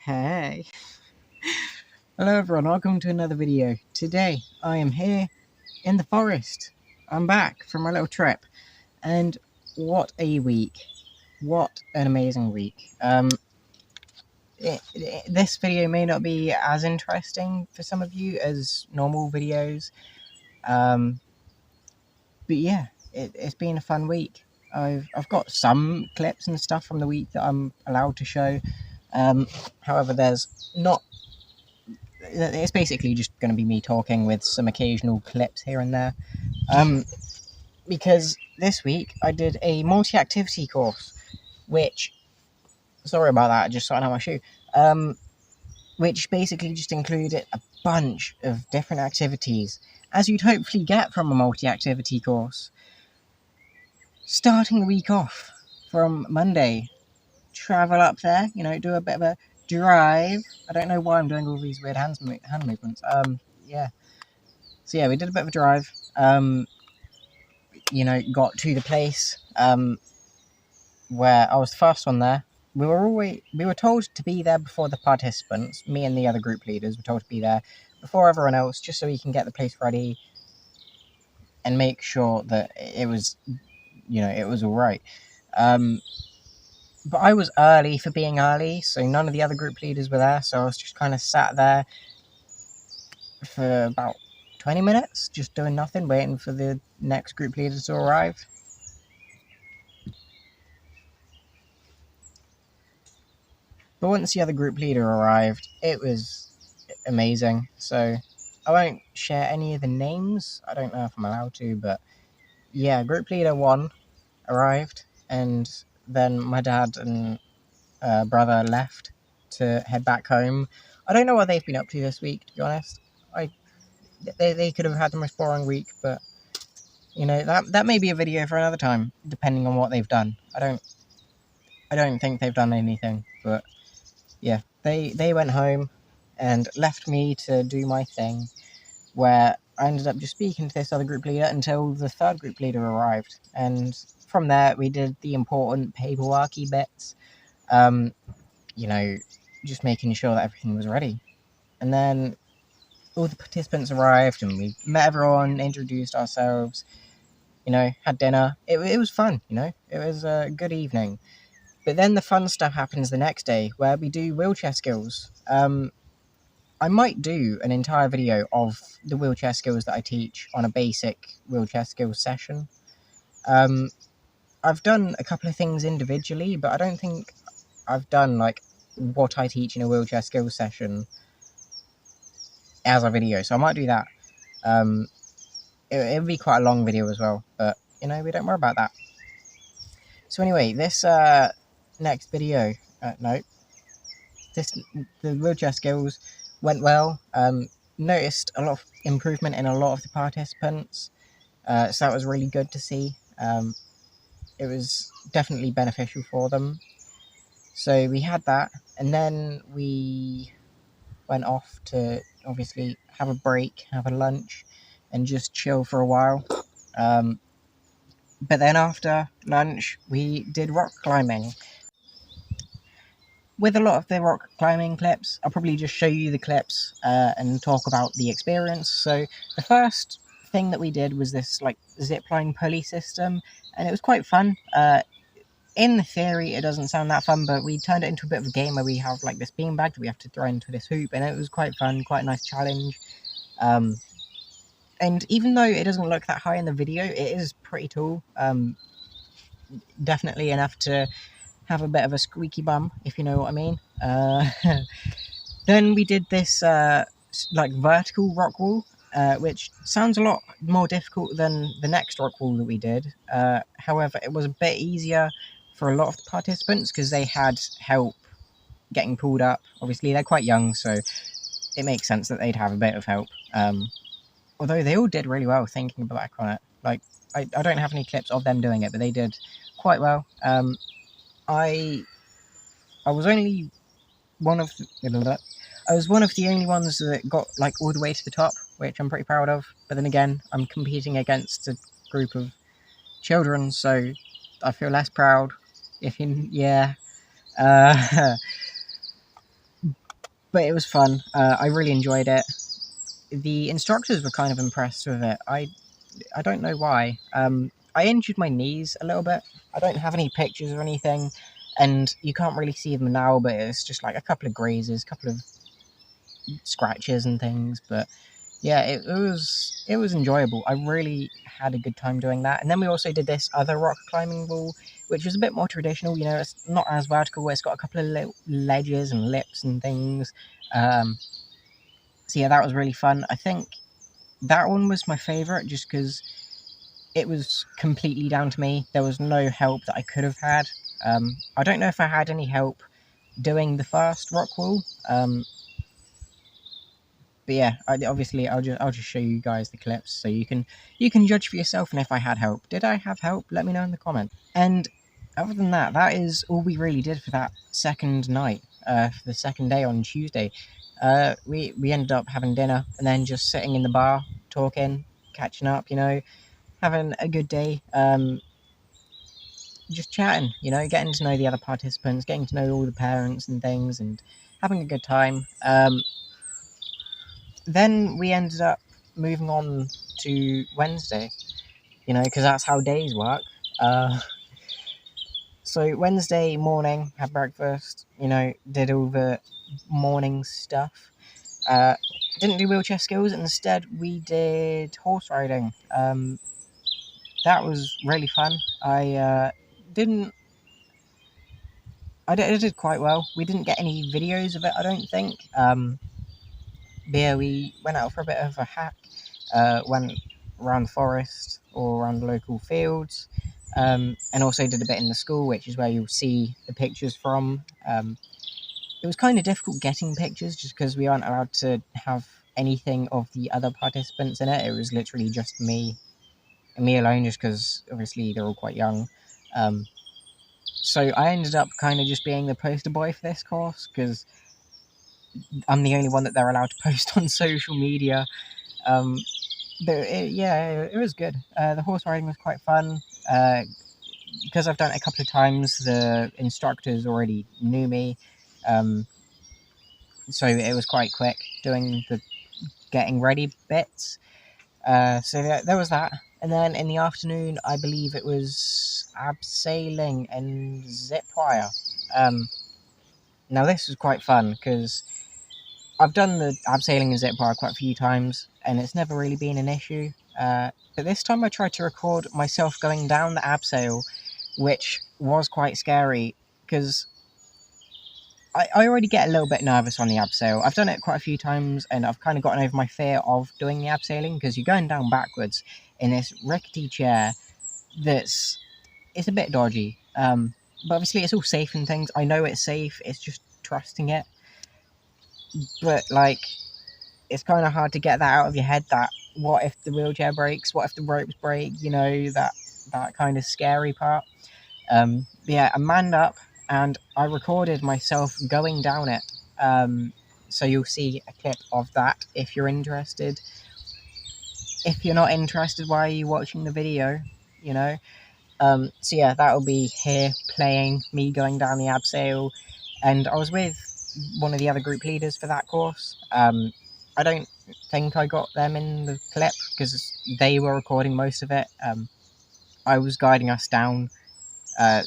Hey. Hello everyone, welcome to another video. Today I am here in the forest. I'm back from my little trip, and what a week. What an amazing week. This video may not be as interesting for some of you as normal videos, but yeah, it's been a fun week. I've got some clips and stuff from the week that I'm allowed to show. However, it's basically just going to be me talking with some occasional clips here and there. Because this week I did a multi-activity course, which, sorry about that, I just sorting out my shoe, which basically just included a bunch of different activities, as you'd hopefully get from a multi-activity course. Starting the week off from Monday, travel up there, do a bit of a drive. I don't know why I'm doing all these weird hand movements. Yeah. So yeah, we did a bit of a drive. Got to the place where I was the first one there. We were told to be there before the participants. Me and the other group leaders were told to be there before everyone else, just so we can get the place ready and make sure that it was all right. But I was early for being early, so none of the other group leaders were there. So I was just kind of sat there for about 20 minutes, just doing nothing, waiting for the next group leader to arrive. But once the other group leader arrived, it was amazing. So I won't share any of the names. I don't know if I'm allowed to, but yeah, group leader 1 arrived, and then my dad and brother left to head back home. I don't know what they've been up to this week, to be honest. They could have had the most boring week, but that may be a video for another time, depending on what they've done. I don't think they've done anything, but yeah, they went home and left me to do my thing, where I ended up just speaking to this other group leader until the third group leader arrived, and from there we did the important paperworky bits, just making sure that everything was ready. And then all the participants arrived, and we met everyone, introduced ourselves, had dinner. It was fun, it was a good evening. But then the fun stuff happens the next day, where we do wheelchair skills. I might do an entire video of the wheelchair skills that I teach on a basic wheelchair skills session. I've done a couple of things individually, but I don't think I've done what I teach in a wheelchair skills session as a video, so I might do that. It'll be quite a long video as well, but we don't worry about that. So anyway, this next video, the wheelchair skills went well. Noticed a lot of improvement in a lot of the participants, so that was really good to see. It was definitely beneficial for them. So we had that, and then we went off to obviously have a break, have a lunch, and just chill for a while. But then after lunch, we did rock climbing. With a lot of the rock climbing clips, I'll probably just show you the clips and talk about the experience. So the first thing that we did was this zipline pulley system, and it was quite fun. In theory, it doesn't sound that fun, but we turned it into a bit of a game where we have this beanbag that we have to throw into this hoop, and it was quite fun, quite a nice challenge. And even though it doesn't look that high in the video, it is pretty tall. Definitely enough to have a bit of a squeaky bum, if you know what I mean. Then we did this vertical rock wall, which sounds a lot more difficult than the next rock wall that we did. However, it was a bit easier for a lot of the participants because they had help getting pulled up. Obviously, they're quite young, so it makes sense that they'd have a bit of help. Although they all did really well, thinking back on it. I don't have any clips of them doing it, but they did quite well. I was only one of the only ones that got all the way to the top, which I'm pretty proud of. But then again, I'm competing against a group of children, so I feel less proud. but it was fun. I really enjoyed it. The instructors were kind of impressed with it. I don't know why. I injured my knees a little bit. I don't have any pictures or anything, and you can't really see them now, but it's just like a couple of grazes, a couple of scratches and things. But yeah, it was enjoyable. I really had a good time doing that. And then we also did this other rock climbing wall, which was a bit more traditional. You know, it's not as vertical. It's got a couple of ledges and lips and things. So yeah, that was really fun. I think that one was my favourite just because it was completely down to me. There was no help that I could have had. I don't know if I had any help doing the first rock wall. But yeah, obviously I'll just show you guys the clips so you can judge for yourself. And if I had help, did I have help? Let me know in the comments. And other than that, that is all we really did for that second night. For the second day on Tuesday, we ended up having dinner and then just sitting in the bar talking, catching up. You know, having a good day. Just chatting. You know, getting to know the other participants, getting to know all the parents and things, and having a good time. Then we ended up moving on to Wednesday, you know, because that's how days work. So Wednesday morning, had breakfast, you know, did all the morning stuff. Didn't do wheelchair skills. Instead, we did horse riding. That was really fun. Didn't. I did quite well. We didn't get any videos of it, I don't think. Yeah, we went out for a bit of a hack. Went around the forest or around the local fields, and also did a bit in the school, which is where you'll see the pictures from. It was kind of difficult getting pictures just because we aren't allowed to have anything of the other participants in it. It was literally just me alone, just because obviously they're all quite young. So I ended up kind of just being the poster boy for this course because I'm the only one that they're allowed to post on social media. But it was good. The horse riding was quite fun. Because I've done it a couple of times, the instructors already knew me. So it was quite quick doing the getting ready bits. So there was that. And then in the afternoon, I believe it was abseiling and zip wire. Now this was quite fun because I've done the abseiling and zip wire quite a few times, and it's never really been an issue. But this time I tried to record myself going down the abseil, which was quite scary because I already get a little bit nervous on the abseil. I've done it quite a few times, and I've kind of gotten over my fear of doing the abseiling because you're going down backwards in this rickety chair it's a bit dodgy. But obviously it's all safe and things. I know it's safe. It's just trusting it. But like, it's kind of hard to get that out of your head. That what if the wheelchair breaks? What if the ropes break? You know, that kind of scary part. Yeah, I manned up and I recorded myself going down it. So you'll see a clip of that if you're interested. If you're not interested, why are you watching the video? You know. So yeah, that'll be here playing me going down the abseil, and I was with one of the other group leaders for that course. I don't think I got them in the clip because they were recording most of it. I was guiding us down,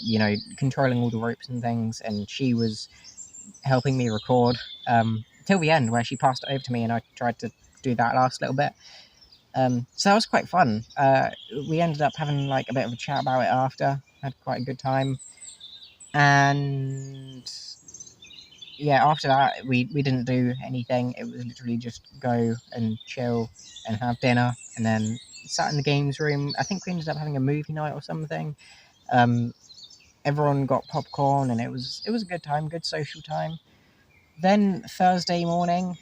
you know, controlling all the ropes and things, and she was helping me record till the end where she passed it over to me and I tried to do that last little bit. So that was quite fun. We ended up having like a bit of a chat about it after. Had quite a good time. And yeah, after that we didn't do anything. It was literally just go and chill and have dinner and then sat in the games room. I think we ended up having a movie night or something. Everyone got popcorn and it was a good time, good social time. Then Thursday morning,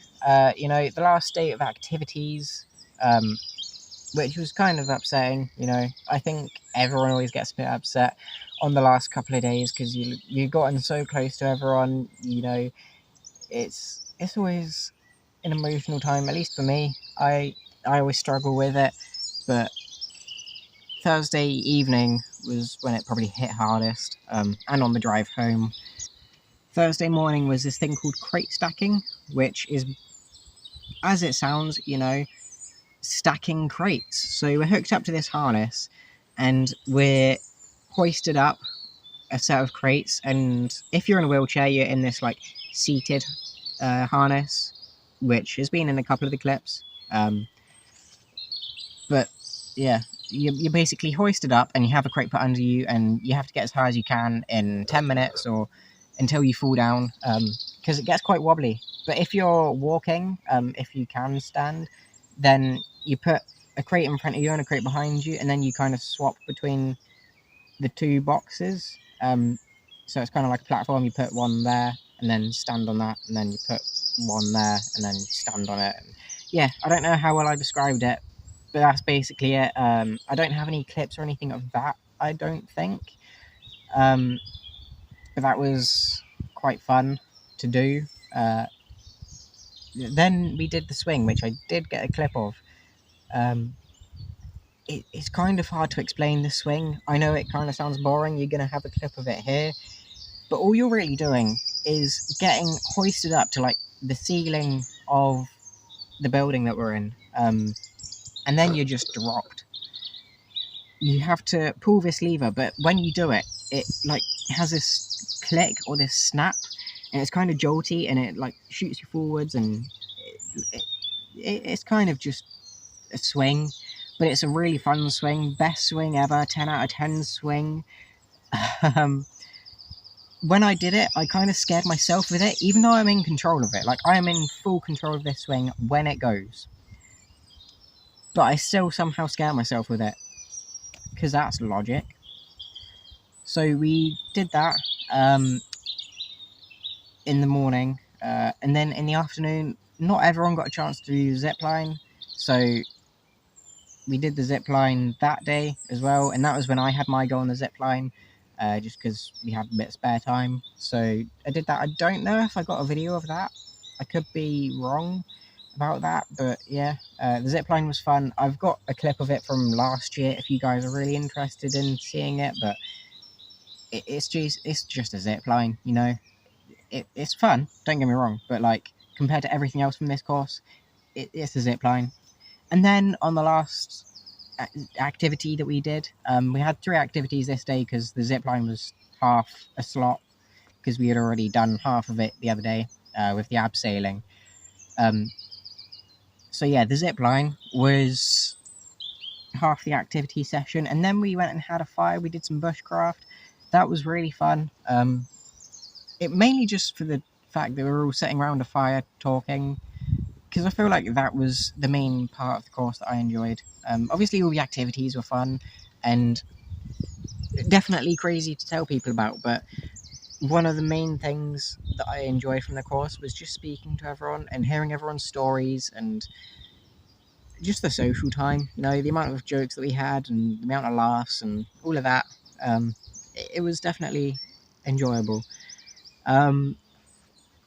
you know, the last day of activities, which was kind of upsetting. You know, I think everyone always gets a bit upset on the last couple of days because you've gotten so close to everyone. You know, it's always an emotional time. At least for me, I always struggle with it, but Thursday evening was when it probably hit hardest, and on the drive home. Thursday morning was this thing called crate stacking, which is, as it sounds, stacking crates. So we're hooked up to this harness and we're hoisted up a set of crates, and if you're in a wheelchair, you're in this like seated harness, which has been in a couple of the clips. But yeah, you're basically hoisted up and you have a crate put under you, and you have to get as high as you can in 10 minutes or until you fall down, because it gets quite wobbly. But if you're walking, if you can stand, then you put a crate in front of you and a crate behind you, and then you kind of swap between the two boxes. So it's kind of like a platform. You put one there and then stand on that, and then you put one there and then stand on it. Yeah, I don't know how well I described it, but that's basically it. I don't have any clips or anything of that, I don't think. But that was quite fun to do. Then we did the swing, which I did get a clip of. It's kind of hard to explain the swing. I know it kind of sounds boring. You're going to have a clip of it here. But all you're really doing is getting hoisted up to like the ceiling of the building that we're in. And then you're just dropped. You have to pull this lever, but when you do it, it like has this click or this snap, and it's kind of jolty, and it like shoots you forwards, and it's kind of just a swing, but it's a really fun swing. Best swing ever, 10 out of 10 swing. When I did it, I kind of scared myself with it, even though I'm in control of it. Like, I am in full control of this swing when it goes. But I still somehow scare myself with it, because that's logic. So we did that in the morning, and then in the afternoon, not everyone got a chance to do zip line, so we did the zip line that day as well, and that was when I had my go on the zip line, just because we had a bit of spare time. So I did that. I don't know if I got a video of that. I could be wrong about that, but yeah, the zip line was fun. I've got a clip of it from last year if you guys are really interested in seeing it, but it's just a zip line, it's fun, don't get me wrong, but like compared to everything else from this course, it's a zip line. And then on the last activity that we did, we had 3 activities this day because the zip line was half a slot, because we had already done half of it the other day with the abseiling. So yeah, the zip line was half the activity session, and then we went and had a fire. We did some bushcraft. That was really fun. It mainly just for the fact that we were all sitting around a fire talking, because I feel like that was the main part of the course that I enjoyed. Obviously all the activities were fun and definitely crazy to tell people about, but one of the main things that I enjoyed from the course was just speaking to everyone and hearing everyone's stories, and just the social time, the amount of jokes that we had and the amount of laughs and all of that. It was definitely enjoyable. And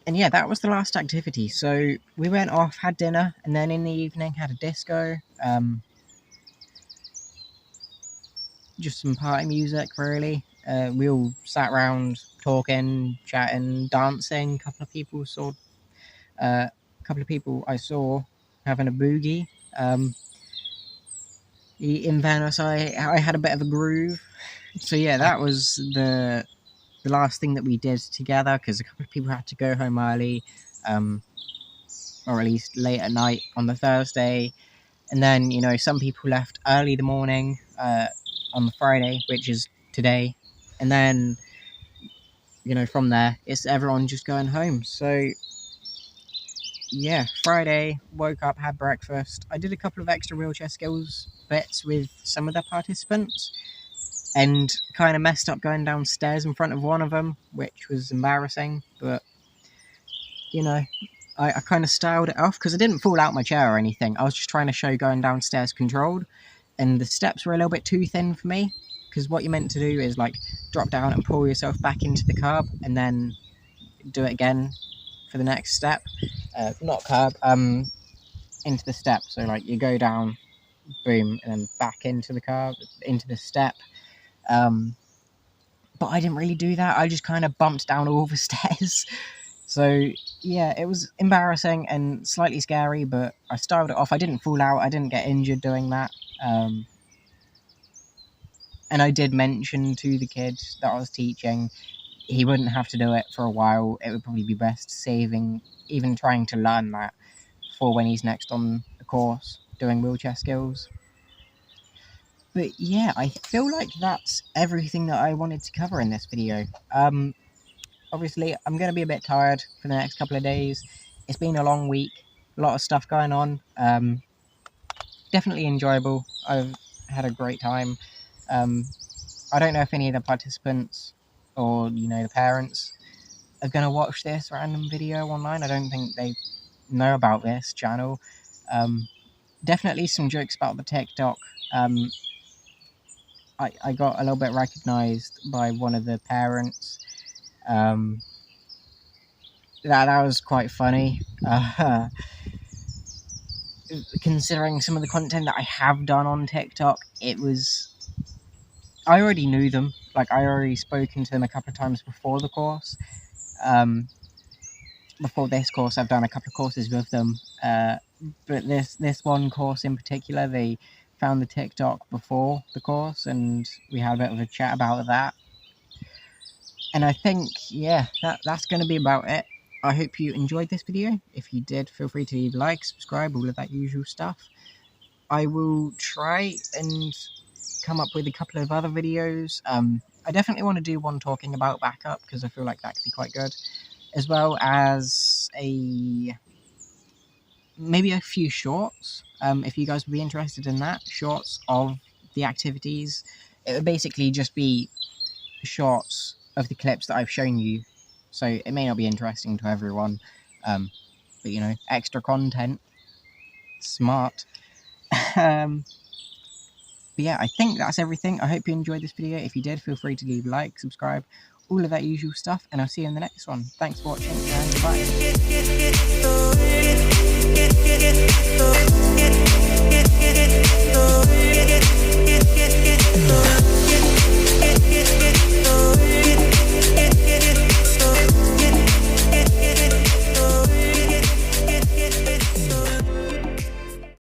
yeah, that was the last activity. So we went off, had dinner, and then in the evening had a disco. Just some party music, really. We all sat around talking, chatting, dancing. A couple of people I saw having a boogie. In Venice, I had a bit of a groove. So yeah, that was the last thing that we did together, because a couple of people had to go home early, or at least late at night on the Thursday, and then some people left early the morning on the Friday, which is today, and then from there it's everyone just going home. So yeah, Friday, woke up, had breakfast. I did a couple of extra wheelchair skills bits with some of the participants, and kind of messed up going downstairs in front of one of them, which was embarrassing, but I kind of styled it off because I didn't fall out my chair or anything. I was just trying to show going downstairs controlled, and the steps were a little bit too thin for me, because what you're meant to do is like drop down and pull yourself back into the curb, and then do it again for the next step. Not curb, into the step. So like you go down, boom, and then back into the curb, into the step. but I didn't really do that. I just kind of bumped down all the stairs. So yeah, it was embarrassing and slightly scary, but I started it off. I didn't fall out. I didn't get injured doing that. And I did mention to the kid that I was teaching he wouldn't have to do it for a while. It would probably be best saving, even trying to learn that for when he's next on the course doing wheelchair skills. But yeah, I feel like that's everything that I wanted to cover in this video. Obviously, I'm going to be a bit tired for the next couple of days. It's been a long week, a lot of stuff going on. Definitely enjoyable. I've had a great time. I don't know if any of the participants or, the parents are going to watch this random video online. I don't think they know about this channel. Definitely some jokes about the TikTok. I got a little bit recognised by one of the parents. That was quite funny. Considering some of the content that I have done on TikTok, I already knew them. Like, I already spoken to them a couple of times before the course. Before this course, I've done a couple of courses with them. But this one course in particular, they found the TikTok before the course, and we had a bit of a chat about that. And I think, yeah, that's going to be about it. I hope you enjoyed this video. If you did, feel free to leave a like, subscribe, all of that usual stuff. I will try and come up with a couple of other videos. I definitely want to do one talking about backup, because I feel like that could be quite good, as well as maybe a few shorts, if you guys would be interested in that. Shorts of the activities. It would basically just be shorts of the clips that I've shown you, so it may not be interesting to everyone, but extra content. Smart. But yeah, I think that's everything. I hope you enjoyed this video. If you did, feel free to leave a like, subscribe, all of that usual stuff, and I'll see you in the next one. Thanks for watching, and bye.